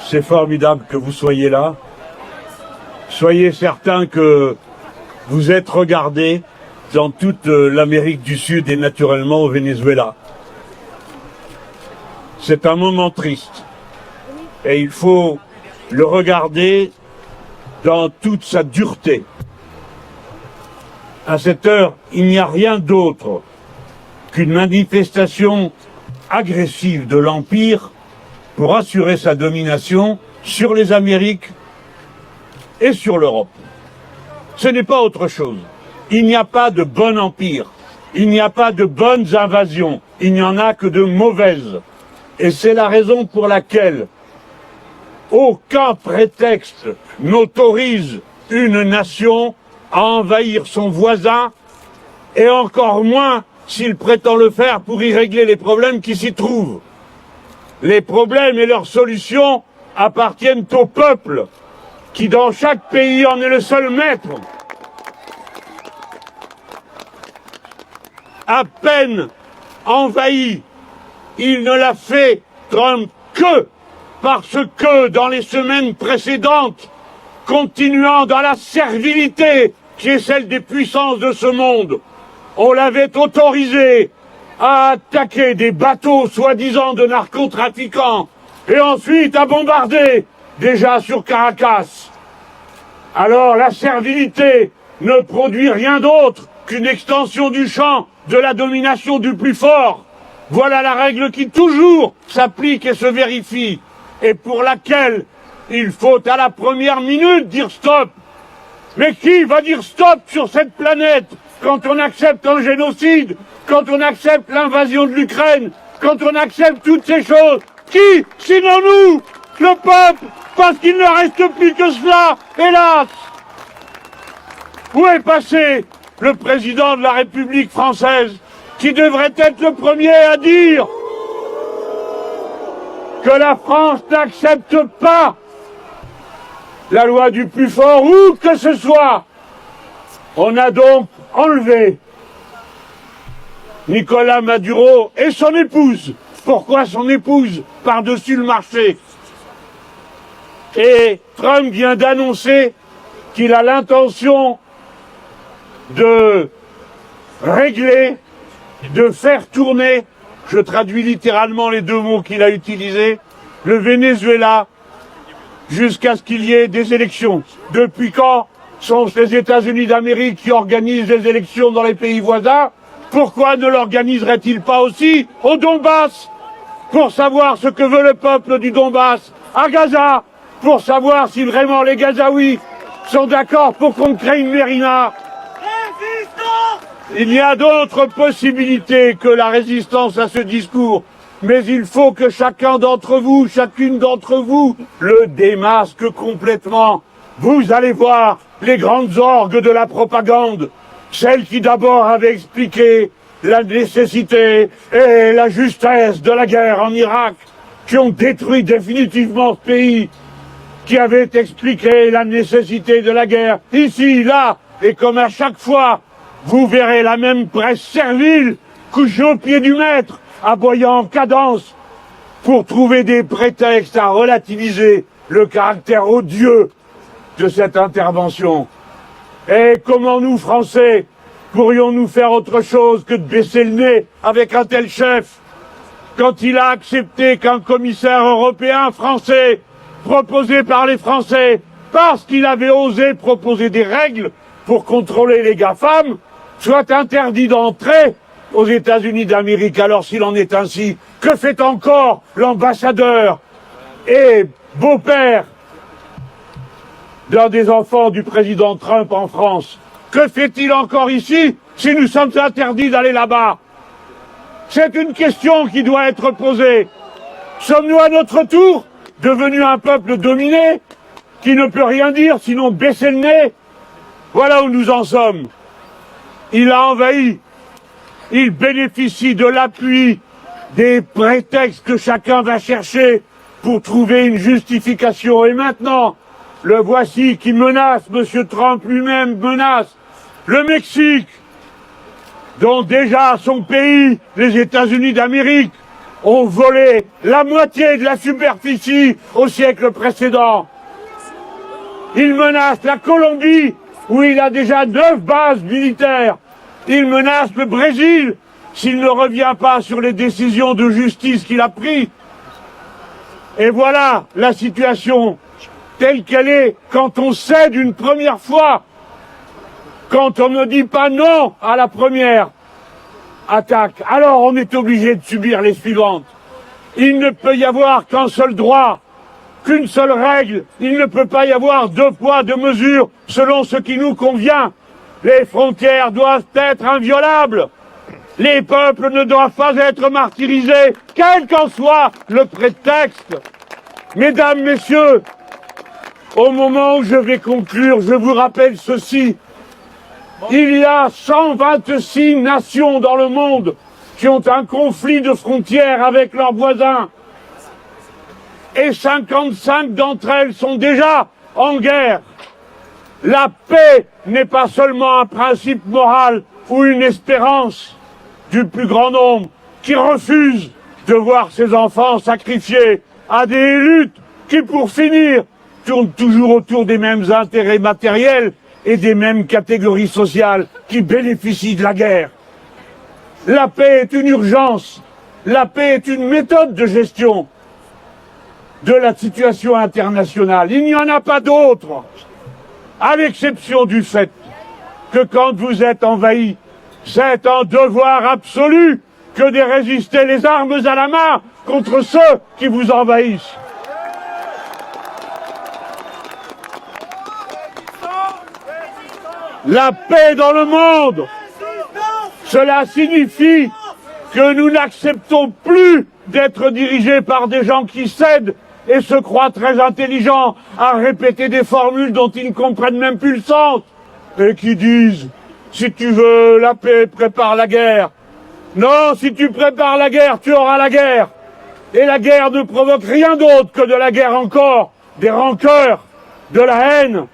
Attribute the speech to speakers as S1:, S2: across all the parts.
S1: C'est formidable que vous soyez là. Soyez certains que vous êtes regardés dans toute l'Amérique du Sud et naturellement au Venezuela. C'est un moment triste et il faut le regarder dans toute sa dureté. À cette heure, il n'y a rien d'autre qu'une manifestation agressive de l'Empire pour assurer sa domination sur les Amériques et sur l'Europe. Ce n'est pas autre chose. Il n'y a pas de bon empire, il n'y a pas de bonnes invasions, il n'y en a que de mauvaises. Et c'est la raison pour laquelle aucun prétexte n'autorise une nation à envahir son voisin, et encore moins s'il prétend le faire pour y régler les problèmes qui s'y trouvent. Les problèmes et leurs solutions appartiennent au peuple, qui dans chaque pays en est le seul maître. À peine envahi, il ne l'a fait, Trump, que parce que dans les semaines précédentes, continuant dans la servilité qui est celle des puissances de ce monde, on l'avait autorisé à attaquer des bateaux soi-disant de narcotrafiquants et ensuite à bombarder déjà sur Caracas. Alors la servilité ne produit rien d'autre qu'une extension du champ de la domination du plus fort. Voilà la règle qui toujours s'applique et se vérifie, et pour laquelle il faut à la première minute dire stop. Mais qui va dire stop sur cette planète quand on accepte un génocide, quand on accepte l'invasion de l'Ukraine, quand on accepte toutes ces choses? Qui, sinon nous, le peuple, parce qu'il ne reste plus que cela, hélas. Où est passé le président de la République française, qui devrait être le premier à dire que la France n'accepte pas la loi du plus fort, où que ce soit? On a donc enlevé Nicolas Maduro et son épouse. Pourquoi son épouse? Par-dessus le marché. Et Trump vient d'annoncer qu'il a l'intention de régler, de faire tourner, je traduis littéralement les deux mots qu'il a utilisés, le Venezuela, jusqu'à ce qu'il y ait des élections. Depuis quand sont les États-Unis d'Amérique qui organisent les élections dans les pays voisins? Pourquoi ne l'organiserait-il pas aussi au Donbass, pour savoir ce que veut le peuple du Donbass, à Gaza, pour savoir si vraiment les Gazaouis sont d'accord pour qu'on crée une mérina? Il y a d'autres possibilités que la résistance à ce discours, mais il faut que chacun d'entre vous, chacune d'entre vous, le démasque complètement. Vous allez voir les grandes orgues de la propagande, celles qui d'abord avaient expliqué la nécessité et la justesse de la guerre en Irak, qui ont détruit définitivement ce pays, qui avaient expliqué la nécessité de la guerre ici, là, et comme à chaque fois, vous verrez la même presse servile couchée au pied du maître, aboyant en cadence, pour trouver des prétextes à relativiser le caractère odieux de cette intervention. Et comment nous, Français, pourrions-nous faire autre chose que de baisser le nez avec un tel chef, quand il a accepté qu'un commissaire européen français, proposé par les Français, parce qu'il avait osé proposer des règles pour contrôler les GAFAM, soit interdit d'entrer aux États-Unis d'Amérique? Alors s'il en est ainsi, que fait encore l'ambassadeur et beau-père d'un des enfants du président Trump en France? Que fait-il encore ici si nous sommes interdits d'aller là-bas? C'est une question qui doit être posée. Sommes-nous à notre tour devenus un peuple dominé, qui ne peut rien dire sinon baisser le nez? Voilà où nous en sommes. Il a envahi. Il bénéficie de l'appui des prétextes que chacun va chercher pour trouver une justification. Et maintenant, le voici qui menace, M. Trump lui-même menace le Mexique, dont déjà son pays, les États-Unis d'Amérique, ont volé la moitié de la superficie au siècle précédent. Il menace la Colombie, où il a déjà 9 bases militaires. Il menace le Brésil, s'il ne revient pas sur les décisions de justice qu'il a prises. Et voilà la situation telle qu'elle est quand on cède une première fois, quand on ne dit pas non à la première attaque, alors on est obligé de subir les suivantes. Il ne peut y avoir qu'un seul droit, qu'une seule règle. Il ne peut pas y avoir 2 poids, 2 mesures selon ce qui nous convient. Les frontières doivent être inviolables. Les peuples ne doivent pas être martyrisés, quel qu'en soit le prétexte. Mesdames, Messieurs, au moment où je vais conclure, je vous rappelle ceci. Il y a 126 nations dans le monde qui ont un conflit de frontières avec leurs voisins. Et 55 d'entre elles sont déjà en guerre. La paix n'est pas seulement un principe moral ou une espérance du plus grand nombre qui refuse de voir ses enfants sacrifiés à des luttes qui, pour finir, tournent toujours autour des mêmes intérêts matériels et des mêmes catégories sociales qui bénéficient de la guerre. La paix est une urgence. La paix est une méthode de gestion de la situation internationale. Il n'y en a pas d'autre, à l'exception du fait que quand vous êtes envahi, c'est un devoir absolu que de résister les armes à la main contre ceux qui vous envahissent. La paix dans le monde, cela signifie que nous n'acceptons plus d'être dirigés par des gens qui cèdent et se croient très intelligents à répéter des formules dont ils ne comprennent même plus le sens et qui disent « si tu veux la paix, prépare la guerre ». Non, si tu prépares la guerre, tu auras la guerre. Et la guerre ne provoque rien d'autre que de la guerre encore, des rancœurs, de la haine,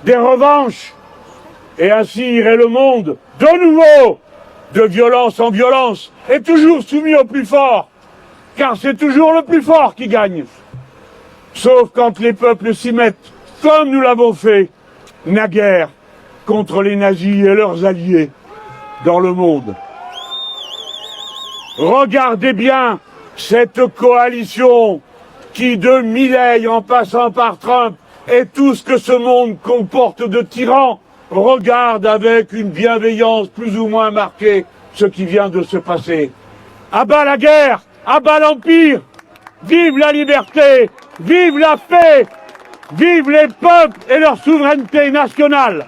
S1: des revanches. Et ainsi irait le monde, de nouveau, de violence en violence, et toujours soumis au plus fort, car c'est toujours le plus fort qui gagne. Sauf quand les peuples s'y mettent, comme nous l'avons fait, naguère, contre les nazis et leurs alliés dans le monde. Regardez bien cette coalition qui, de Milei en passant par Trump, et tout ce que ce monde comporte de tyrans, regarde avec une bienveillance plus ou moins marquée ce qui vient de se passer. À bas la guerre, à bas l'empire, vive la liberté, vive la paix, vive les peuples et leur souveraineté nationale.